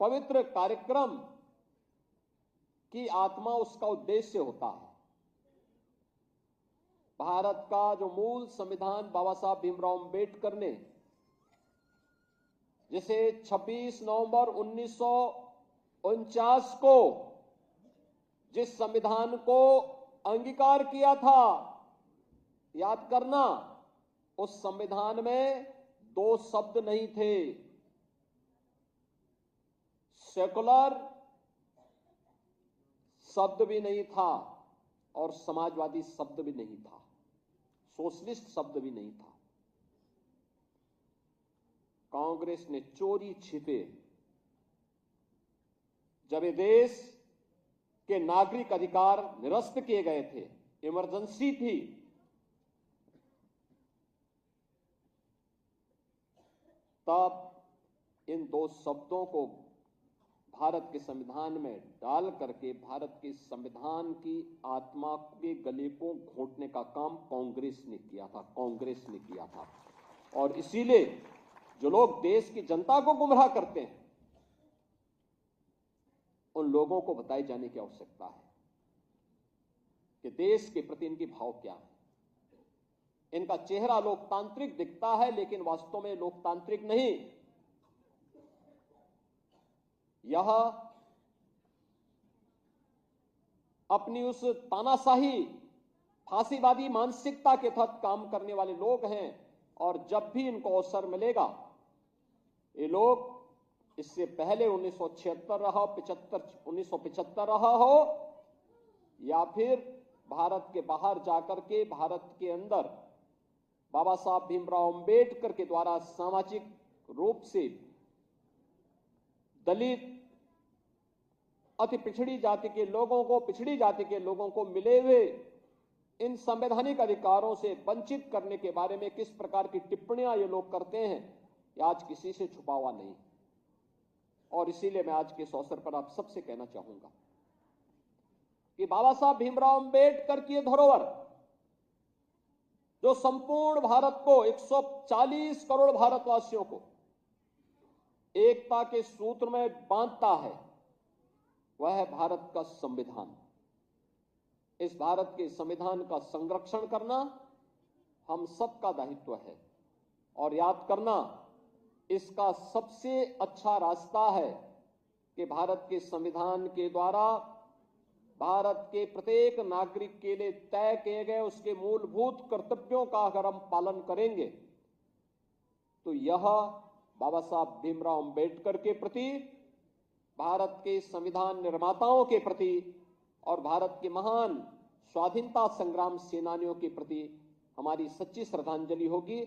पवित्र कार्यक्रम की आत्मा उसका उद्देश्य होता है। भारत का जो मूल संविधान बाबा साहब भीमराव अंबेडकर ने, जिसे 26 नवंबर 1949 को जिस संविधान को अंगीकार किया था, याद करना, उस संविधान में दो शब्द नहीं थे, सेकुलर शब्द भी नहीं था और समाजवादी शब्द भी नहीं था, सोशलिस्ट शब्द भी नहीं था। कांग्रेस ने चोरी छिपे जब ये देश के नागरिक अधिकार निरस्त किए गए थे, इमरजेंसी थी, तब इन दो शब्दों को भारत के संविधान में डाल करके भारत के संविधान की आत्मा के गले को घोंटने का काम कांग्रेस ने किया था, कांग्रेस ने किया था। और इसीलिए जो लोग देश की जनता को गुमराह करते हैं, उन लोगों को बताए जाने की आवश्यकता है कि देश के प्रति इनकी भाव क्या है। इनका चेहरा लोकतांत्रिक दिखता है, लेकिन वास्तव में लोकतांत्रिक नहीं। यह अपनी उस तानाशाही फांसीवादी मानसिकता के तहत काम करने वाले लोग हैं, और जब भी इनको अवसर मिलेगा, ये लोग इससे पहले 1976 रहा, 1975 रहा हो, या फिर भारत के बाहर जाकर के भारत के अंदर बाबा साहब भीमराव अंबेडकर के द्वारा सामाजिक रूप से दलित, अति पिछड़ी जाति के लोगों को, पिछड़ी जाति के लोगों को मिले हुए इन संवैधानिक अधिकारों से वंचित करने के बारे में किस प्रकार की टिप्पणियां ये लोग करते हैं, ये आज किसी से छुपा हुआ नहीं। और इसीलिए मैं आज के इस अवसर पर आप सबसे कहना चाहूंगा कि बाबा साहब भीमराव अंबेडकर की धरोहर, जो संपूर्ण भारत को, 140 करोड़ भारतवासियों को एकता के सूत्र में बांधता है, वह है भारत का संविधान। इस भारत के संविधान का संरक्षण करना हम सबका दायित्व है, और याद करना, इसका सबसे अच्छा रास्ता है कि भारत के संविधान के द्वारा भारत के प्रत्येक नागरिक के लिए तय किए गए उसके मूलभूत कर्तव्यों का अगर हम पालन करेंगे, तो यह बाबा साहब भीमराव अंबेडकर के प्रति, भारत के संविधान निर्माताओं के प्रति और भारत के महान स्वाधीनता संग्राम सेनानियों के प्रति हमारी सच्ची श्रद्धांजलि होगी।